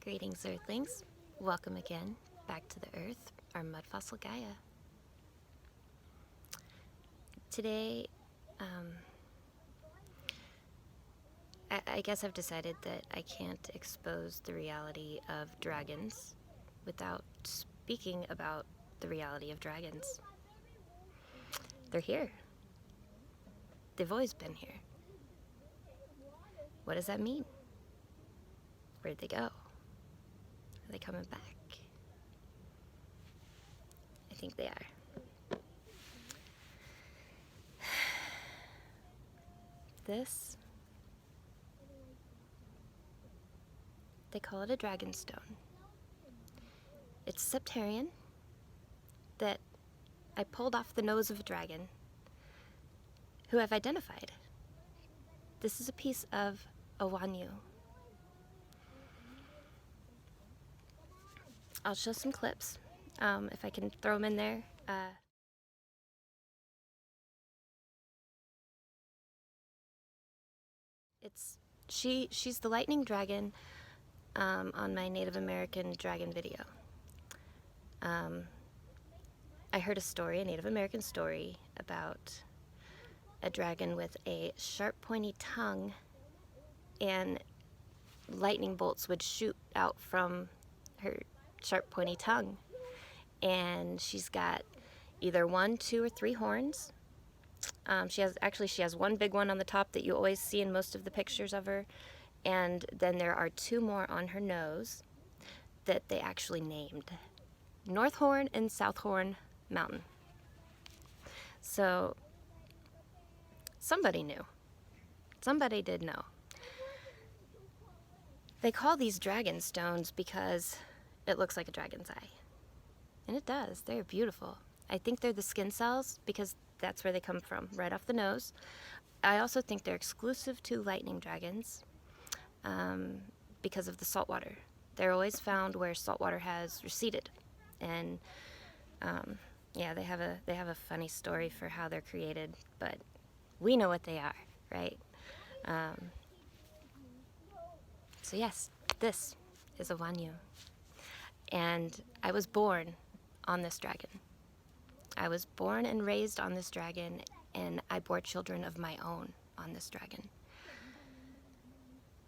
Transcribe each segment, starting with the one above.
Greetings, Earthlings. Welcome again back to the Earth, our mud fossil Gaia. Today, I guess I've decided that I can't expose the reality of dragons without speaking about the reality of dragons. They're here. They've always been here. What does that mean? Where'd they go? Are they coming back? I think they are. This, they call it a Dragonstone. It's Septarian that I pulled off the nose of a dragon who I've identified. This is a piece of a Wanyu. I'll show some clips, if I can throw them in there. She's the lightning dragon on my Native American dragon video. I heard a Native American story about a dragon with a sharp pointy tongue, and lightning bolts would shoot out from her sharp pointy tongue, and she's got either 1, 2, or 3 horns. She has one big one on the top that you always see in most of the pictures of her, and then there are 2 more on her nose that they actually named North Horn and South Horn Mountain. So somebody knew. Somebody did know. They call these Dragonstones because it looks like a dragon's eye. And it does. They're beautiful. I think they're the skin cells because that's where they come from, right off the nose. I also think they're exclusive to lightning dragons because of the salt water. They're always found where salt water has receded. And yeah, they have a funny story for how they're created, but we know what they are, right? So yes, this is a Wanyu. And I was born on this dragon. I was born and raised on this dragon, and I bore children of my own on this dragon.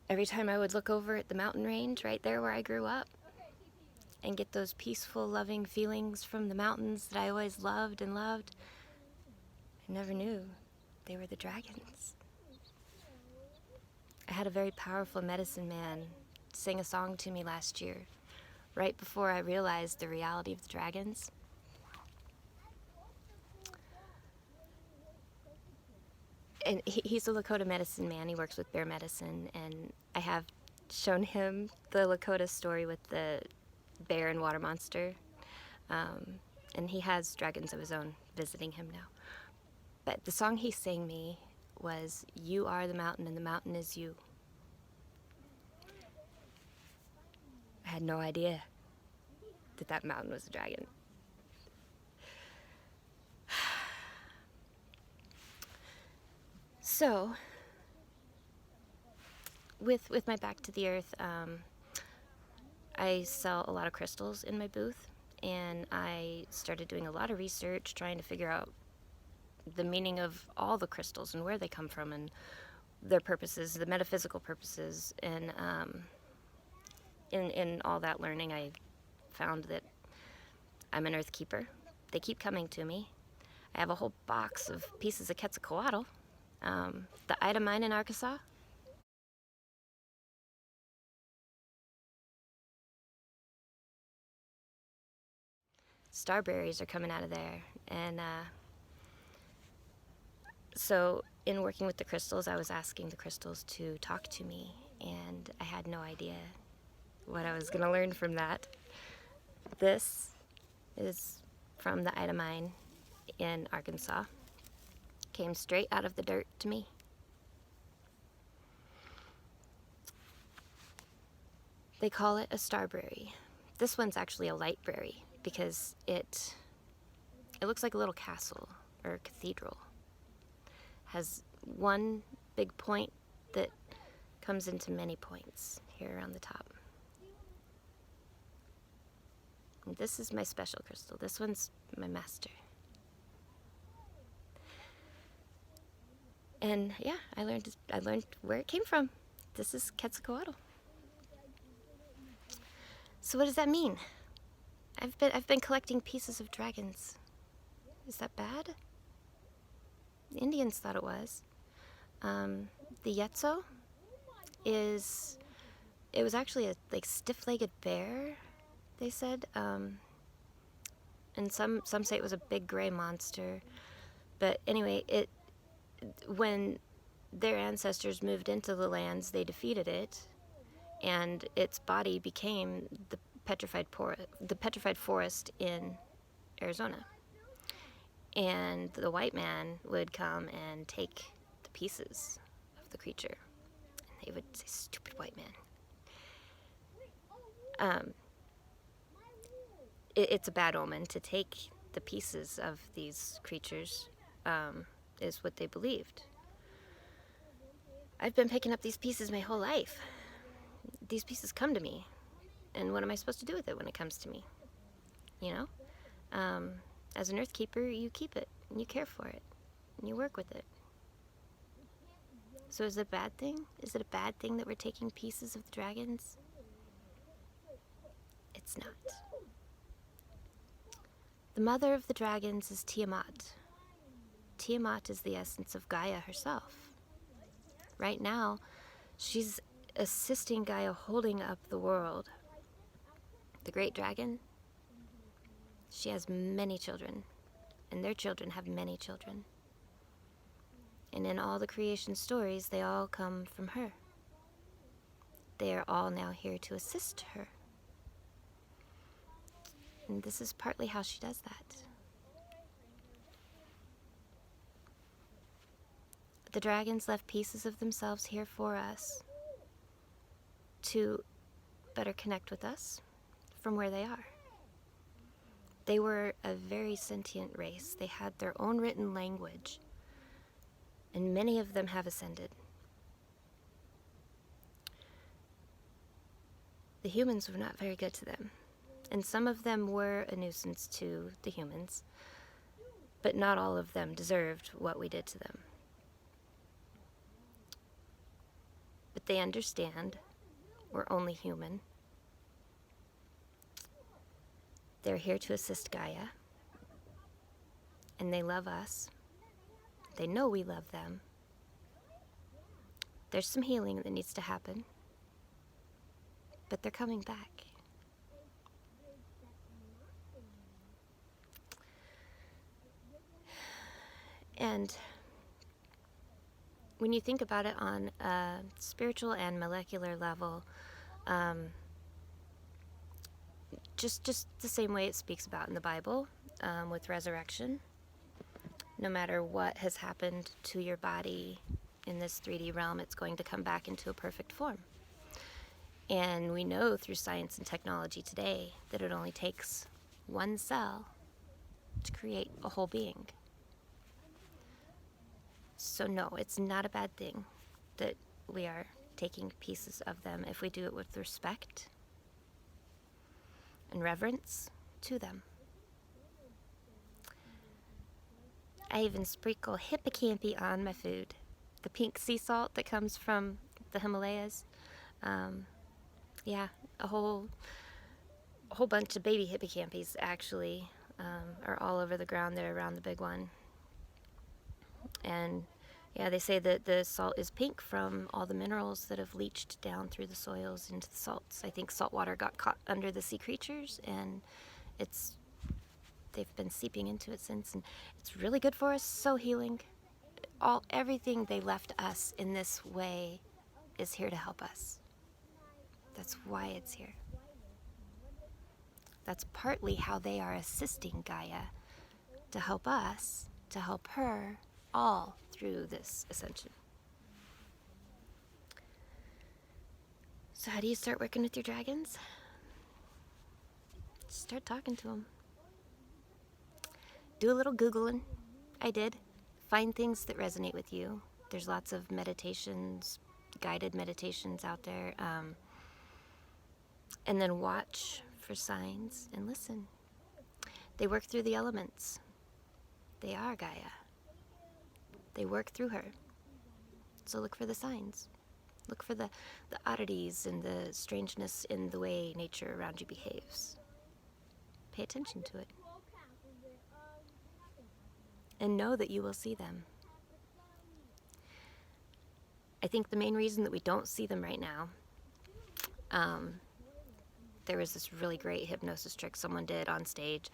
Every time I would look over at the mountain range right there where I grew up and get those peaceful, loving feelings from the mountains that I always loved and loved, I never knew they were the dragons. I had a very powerful medicine man sing a song to me last year, right before I realized the reality of the dragons. And he's a Lakota medicine man. He works with bear medicine, and I have shown him the Lakota story with the bear and water monster. And he has dragons of his own visiting him now. But the song he sang me was, "You are the mountain and the mountain is you." I had no idea that that mountain was a dragon. So, with my back to the earth, I sell a lot of crystals in my booth, and I started doing a lot of research trying to figure out the meaning of all the crystals and where they come from and their purposes, the metaphysical purposes. And in all that learning, I found that I'm an earth keeper. They keep coming to me. I have a whole box of pieces of Quetzalcoatl. The item mine in Arkansas. Starberries are coming out of there. And so in working with the crystals, I was asking the crystals to talk to me, and I had no idea what I was going to learn from that. This is from the item mine in Arkansas. Came straight out of the dirt to me. They call it a starberry. This one's actually a lightberry because it looks like a little castle or a cathedral. Has one big point that comes into many points here around the top. This is my special crystal. This one's my master. And yeah, I learned where it came from. This is Quetzalcoatl. So what does that mean? I've been collecting pieces of dragons. Is that bad? The Indians thought it was. The Yetzo it was actually a stiff-legged bear, they said. And some say it was a big gray monster. But anyway, when their ancestors moved into the lands, they defeated it, and its body became the petrified forest in Arizona. And the white man would come and take the pieces of the creature, and they would say, "Stupid white man." It's a bad omen to take the pieces of these creatures, is what they believed. I've been picking up these pieces my whole life. These pieces come to me, and what am I supposed to do with it when it comes to me? You know? As an earth keeper, you keep it, and you care for it, and you work with it. So is it a bad thing? Is it a bad thing that we're taking pieces of the dragons? It's not. The mother of the dragons is Tiamat. Tiamat is the essence of Gaia herself. Right now, she's assisting Gaia holding up the world. The great dragon, she has many children, and their children have many children. And in all the creation stories, they all come from her. They are all now here to assist her. And this is partly how she does that. The dragons left pieces of themselves here for us to better connect with us from where they are. They were a very sentient race. They had their own written language, and many of them have ascended. The humans were not very good to them, and some of them were a nuisance to the humans, but not all of them deserved what we did to them. But they understand we're only human. They're here to assist Gaia, and they love us. They know we love them. There's some healing that needs to happen, but they're coming back. And when you think about it on a spiritual and molecular level, just the same way it speaks about in the Bible, with resurrection, no matter what has happened to your body in this 3D realm, it's going to come back into a perfect form. And we know through science and technology today that it only takes one cell to create a whole being. So no, it's not a bad thing that we are taking pieces of them if we do it with respect and reverence to them. I even sprinkle hippocampi on my food. The pink sea salt that comes from the Himalayas. Yeah, a whole bunch of baby hippocampis actually are all over the ground there around the big one. And yeah, they say that the salt is pink from all the minerals that have leached down through the soils into the salts. I think salt water got caught under the sea creatures, and they've been seeping into it since, and it's really good for us, so healing. Everything they left us in this way is here to help us. That's why it's here. That's partly how they are assisting Gaia to help us, to help her, all through this ascension. So how do you start working with your dragons? Start talking to them. Do a little Googling. I did. Find things that resonate with you. There's lots of meditations, guided meditations out there. And then watch for signs and listen. They work through the elements. They are Gaia. They work through her. So look for the signs. Look for the oddities and the strangeness in the way nature around you behaves. Pay attention to it. And know that you will see them. I think the main reason that we don't see them right now, there was this really great hypnosis trick someone did on stage.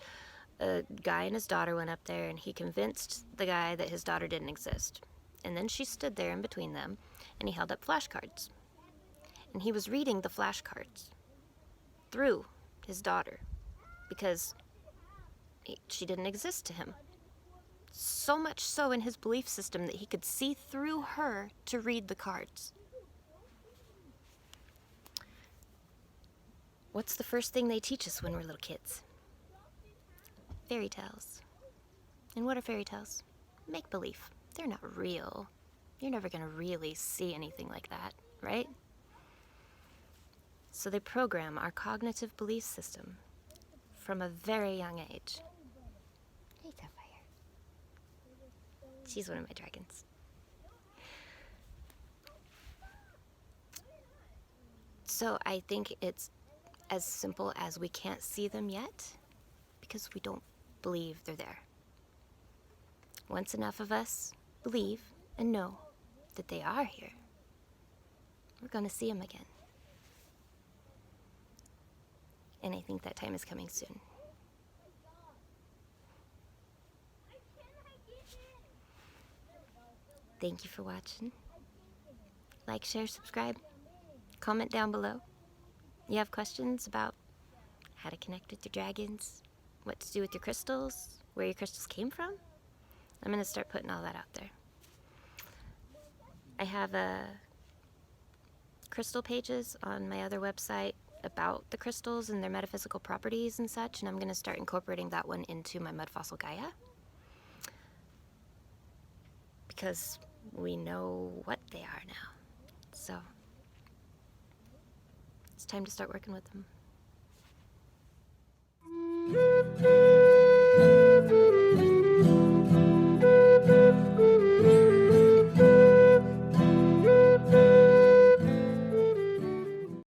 A guy and his daughter went up there and he convinced the guy that his daughter didn't exist. And then she stood there in between them and he held up flashcards. And he was reading the flashcards through his daughter because she didn't exist to him. So much so in his belief system that he could see through her to read the cards. What's the first thing they teach us when we're little kids? Fairy tales. And what are fairy tales? Make-believe. They're not real. You're never going to really see anything like that, right? So they program our cognitive belief system from a very young age. Hey, Sapphire. She's one of my dragons. So I think it's as simple as we can't see them yet because we don't believe they're there. Once enough of us believe and know that they are here, we're going to see them again. And I think that time is coming soon. Thank you for watching. Like, share, subscribe. Comment down below. You have questions about how to connect with your dragons, what to do with your crystals, where your crystals came from? I'm going to start putting all that out there. I have crystal pages on my other website about the crystals and their metaphysical properties and such, and I'm going to start incorporating that one into my Mud Fossil Gaia. Because we know what they are now. So it's time to start working with them.